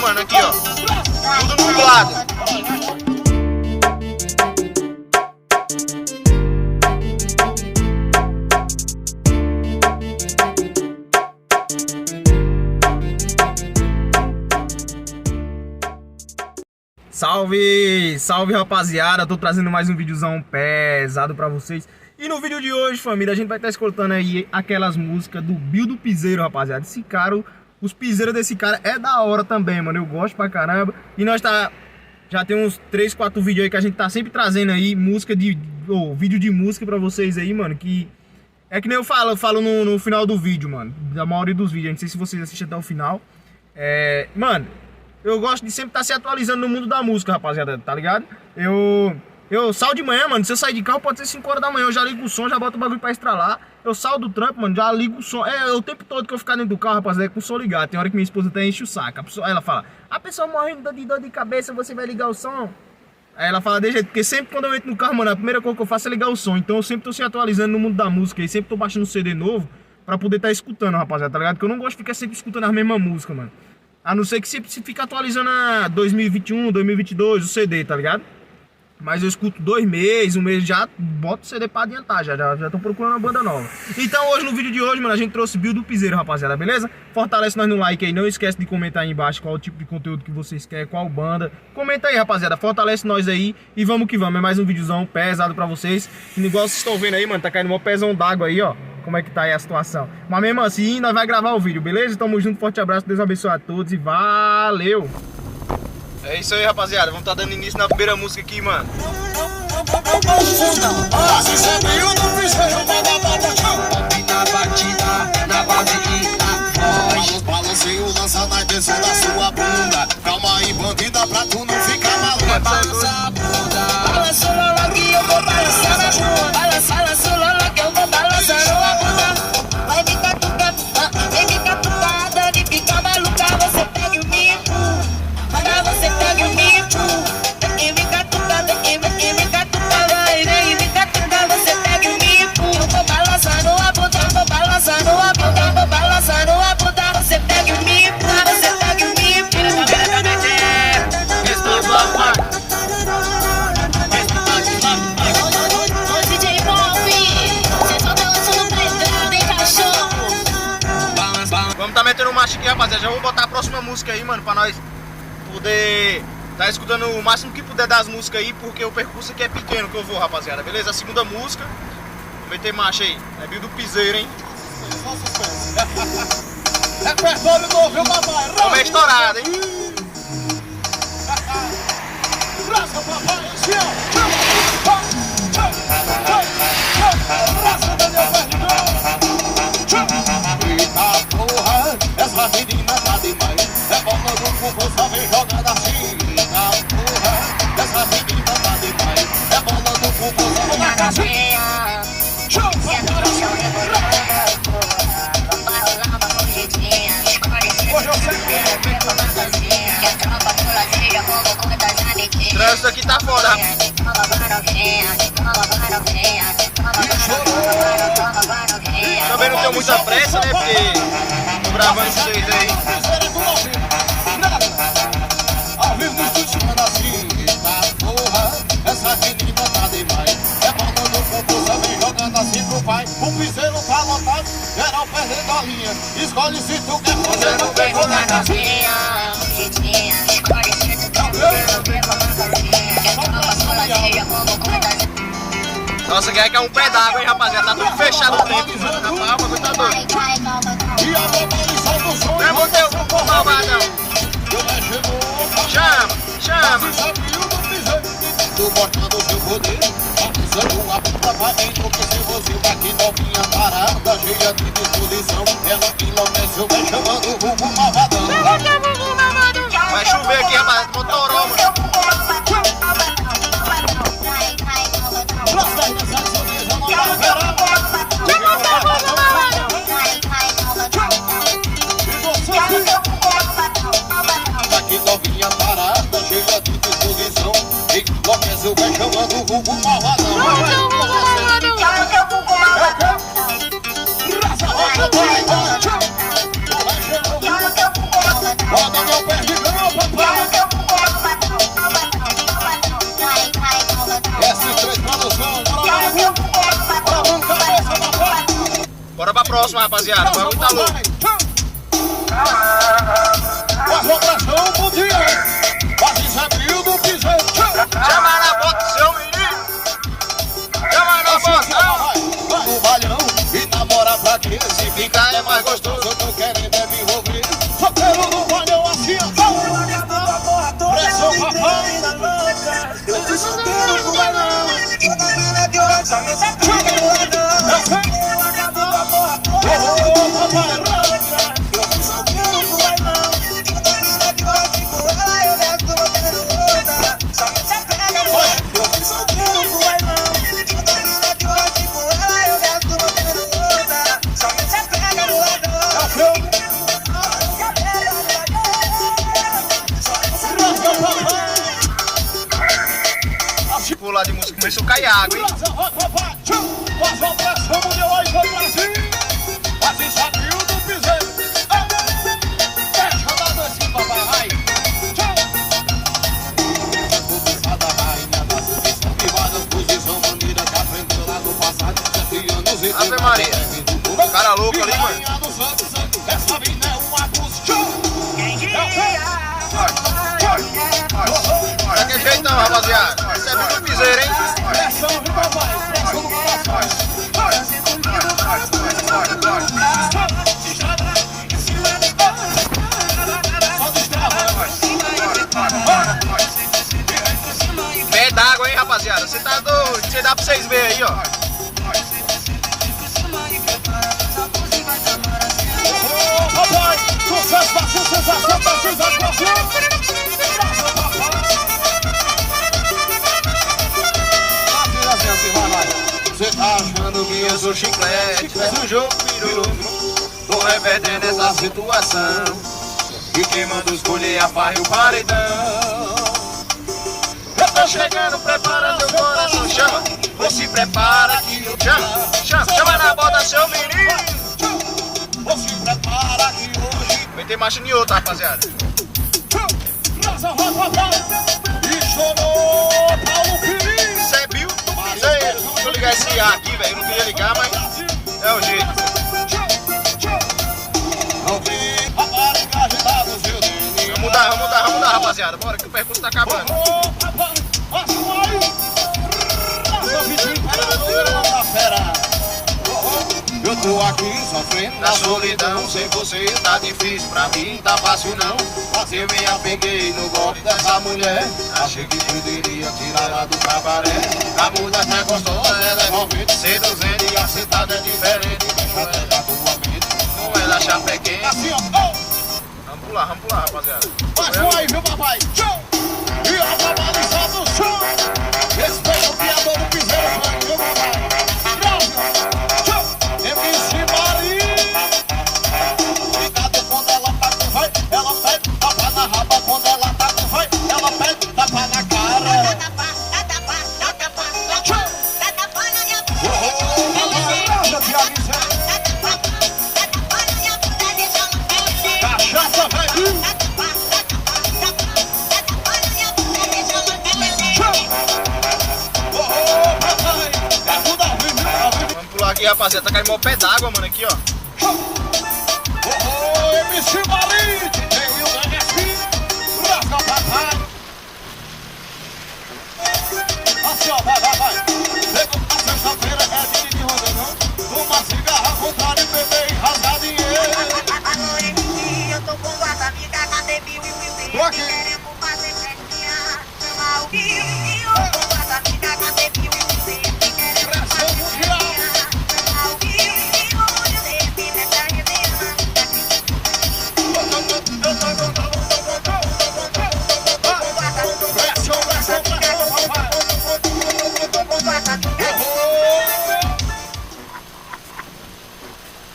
mano, aqui, ó. Tudo nublado. Salve, salve rapaziada, tô trazendo mais um videozão pesado pra vocês. E no vídeo de hoje, família, a gente vai estar escutando aí aquelas músicas do Bill do Piseiro, rapaziada. Esse cara, os piseiros desse cara é da hora também, mano, eu gosto pra caramba. E nós já tem uns 3, 4 vídeos aí que a gente tá sempre trazendo aí música vídeo de música pra vocês aí, mano. Que é que nem eu falo no final do vídeo, mano, da maioria dos vídeos, não sei se vocês assistem até o final. Mano, eu gosto de sempre estar se atualizando no mundo da música, rapaziada, tá ligado? Eu saio de manhã, mano, se eu sair de carro pode ser 5 horas da manhã, eu já ligo o som, já boto o bagulho pra estralar. Eu saio do trampo, mano, já ligo o som. O tempo todo que eu ficar dentro do carro, rapaziada, é com o som ligado. Tem hora que minha esposa até enche o saco. Ela fala, a pessoa morrendo de dor de cabeça, você vai ligar o som? Aí ela fala de jeito, porque sempre quando eu entro no carro, mano, a primeira coisa que eu faço é ligar o som. Então eu sempre tô se atualizando no mundo da música e sempre tô baixando um CD novo pra poder estar escutando, rapaziada, tá ligado? Porque eu não gosto de ficar sempre escutando as mesmas músicas, mano. A não ser que se fica atualizando a 2021, 2022 o CD, tá ligado? Mas eu escuto 2 meses, um mês já boto o CD pra adiantar, já tô procurando uma banda nova. Então hoje, no vídeo de hoje, mano, a gente trouxe Bill do Piseiro, rapaziada, beleza? Fortalece nós no like aí, não esquece de comentar aí embaixo qual o tipo de conteúdo que vocês querem, qual banda. Comenta aí, rapaziada, fortalece nós aí e vamos que vamos. É mais um videozão pesado pra vocês. Igual vocês estão vendo aí, mano, tá caindo um pezão d'água aí, ó. Como é que tá aí a situação. Mas mesmo assim, nós vai gravar o vídeo, beleza? Tamo junto, forte abraço, Deus abençoe a todos e valeu! É isso aí, rapaziada, vamos tá dando início na primeira música aqui, mano. Na batida, na base e na voz. Balanceio, lança na direção da sua bunda. Calma aí, bandida, pra tu não ficar maluca. Balança a bunda. Balança o lola que eu vou balançar na bunda. Balança o lola que eu vou balançar na bunda. Vai me catucada, de ficar maluca, você pega o mico. Agora você pega o mico. Vem me catucar, vem me catucar, vem me catucar, você pega o mico. Eu vou balançando a bunda, eu vou balançando a bunda, eu vou balançando a bunda, você pega o mico, você pega o mico. DJ Bob, você só balançando preto, vem cachorro. Vamos tá metendo marcha aqui, rapaziada. Já vou botar a próxima música aí, mano, pra nós poder tá escutando o máximo que puder das músicas aí, porque o percurso aqui é pequeno que eu vou, rapaziada, beleza? A segunda música, vou meter marcha aí, é Bill do Piseiro, hein? Repertório novo, viu, papai? Como é estourado, hein? Raça, papai, raça, Daniel Perdigão. Eita porra, essa menina tá demais. É bola do fogo, só vem jogando assim. Eita porra, essa menina tá demais. É bola do fogo, só vem na casinha. Show, Trânsito aqui tá foda. Também não tenho muita pressa, né? Porque tô gravando vocês aí. Ao vivo do estúdio, mano, assim. Eita porra, essa menina tá demais. É bola do fogo, só vem jogando assim pro pai. O piseiro tá lotado, geral perdendo a linha. Escolhe se tu quer fazer, não vem com na casinha. Escolhe se tu quer fazer, não vem com na casinha. Nossa, que é um pé d'água, hein, rapaziada? Tá tudo fechado o tempo, mano. Tá palma, coisa doida. E a globalização do som. Não botei o malvadão. Chama, chama. Tô mostrando seu poder, avisando a puta pra mim, porque se você tá aqui novinha parada, cheia de disposição, ela enlouquece, vai chamando o rumo malvadão. Vai chover aqui, rapaziada. Motoró, mano. Aqui novinha parada, cheia de disposição, enlouquece, vai chamando o rumo malvadão. Roda meu pé de grampa. próxima, rapaziada. O bagulho tá louco. Faz uma pressão mundial. Faz desafio do piseiro. Chama na bota, seu menino. Chama na bota. Vai no balhão e namora pra quê? Se ficar é mais gostoso, eu tô querendo é me envolver. Solteiro no balhão assim, ó. Pressão, papai. Eu fui solteiro com bailão. Só me sacaneia do ladrão. Eu fui solteiro com bailão. Eu desço botando outra. Só me sacaneia do ladrão. Eu fui solteiro com bailão. Eu desço botando outra. Só me sacaneia do ladrão. Pular de música, começou a cair água, hein? Faz uma pressão mundial aí pro Brasil. Faz desafio do piseiro. Fecha da dancinha, papai, vai. Começada a rainha da sedução. Privadas posição, maneira que aprendeu lá do passado. 7 anos e Ave Maria. Cara louco ali, mano. Essa mina é um abuso. Daquele jeitão, rapaziada. Isso é muito piseiro, hein? Pressão, viu, papai? Pressão no coração. Só destrava. Pé d'água, hein, rapaziada? Você tá doido? Você dá pra vocês verem aí, ó. Papai, sucesso, paixão, sensação, paixão, satisfação. Você tá achando que eu sou chiclete? Mas o jogo virou. Tô revertendo essa situação. E quem manda escolher a farra e o paredão. Eu tô chegando, prepara teu coração, chama. Ou se prepara que eu chama. Chama na bota, seu menino. Ou se prepara que hoje. Vai ter marcha em outra, rapaziada. Nossa, vai, papai. E chorou Paulo Pires. Você viu? Deixa eu ligar esse ar aqui, velho. Eu não queria ligar, mas é o jeito. Não vi rapariga agitada no seu dedo. Vamos mudar, rapaziada. Bora que o percurso tá acabando. Ô, papai, passa aí. Nossa, vizinho, imperador, nossa fera. Eu tô aqui sofrendo Na solidão, sem você tá difícil pra mim, tá fácil não. Mas eu me apeguei no golpe dessa mulher. Achei que poderia tirar ela do cabaré. A mulher é gostosa, ela é envolvente. Seduzindo E a sentada é diferente. Deixa ela da tua mente. não é da chapequense. Assim, ó. Vamos pular, rapaziada. Passa aí, viu, papai? Tchau! E a babaliza do chão. Respeita o criador do piseiro, viu, papai? Tchau! MC Maria. Cuidado quando ela tá com vai. Ela pede tapa na raba. Quando ela tá com vai. Ela pede tapa na cara. Tchau! Eu te avisei. Cachaça, velho. Vamos pular aqui, rapaziada. Tá caindo mó pé d'água, mano, aqui, ó. MC Maria, tem o NSP, rasga papai. Assim, ó, vai. Pegou a sexta-feira, é dia de roda, não? Uma cigarra, contrário, beber e rasgar dinheiro. Eu tô com as amigas na Debil e o Tô aqui. queremos fazer festinha. Chama o Rio. Eu tô com as amigas na Debil e o queremos Pressão mundial. chamar o Rio. Eu desci nessa resenha. Pressão, papai.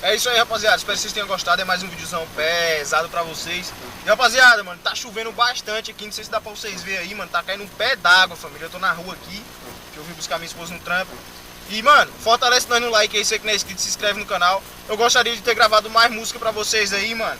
É isso aí, rapaziada. Espero que vocês tenham gostado. É mais um videozão pesado pra vocês. E, rapaziada, mano, tá chovendo bastante aqui. Não sei se dá pra vocês verem aí, mano. Tá caindo um pé d'água, família. Eu tô na rua aqui. Eu vim buscar minha esposa no trampo. E, mano, fortalece nós no like aí. Você que não é inscrito, se inscreve no canal. Eu gostaria de ter gravado mais música pra vocês aí, mano.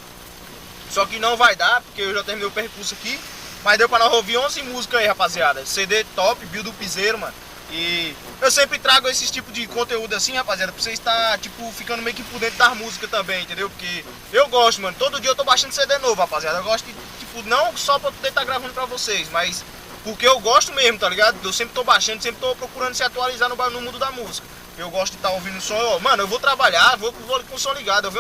Só que não vai dar, porque eu já terminei o percurso aqui. Mas deu pra nós ouvir 11 músicas aí, rapaziada. CD top, Bill do Piseiro, mano. E eu sempre trago esse tipo de conteúdo assim, rapaziada, pra vocês estar, tipo, ficando meio que por dentro da música também, entendeu? Porque eu gosto, mano. Todo dia eu tô baixando CD novo, rapaziada. Eu gosto de, tipo, não só pra poder estar gravando pra vocês, mas porque eu gosto mesmo, tá ligado? Eu sempre tô baixando, sempre tô procurando se atualizar no mundo da música. Eu gosto de estar ouvindo o som. Mano, eu vou trabalhar, vou com o som ligado.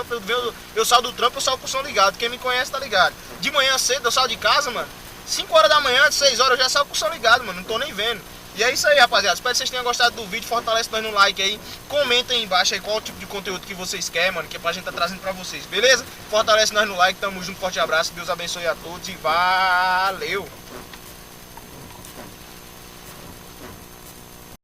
Eu saio do trampo, eu saio com o som ligado. Quem me conhece tá ligado. De manhã cedo eu saio de casa, mano. 5 horas da manhã, 6 horas eu já saio com o som ligado, mano. Não tô nem vendo. E é isso aí, rapaziada. Espero que vocês tenham gostado do vídeo. Fortalece nós no like aí. Comentem aí embaixo aí qual o tipo de conteúdo que vocês querem, mano. Que é pra gente tá trazendo pra vocês, beleza? Fortalece nós no like. Tamo junto, forte abraço. Deus abençoe a todos e valeu!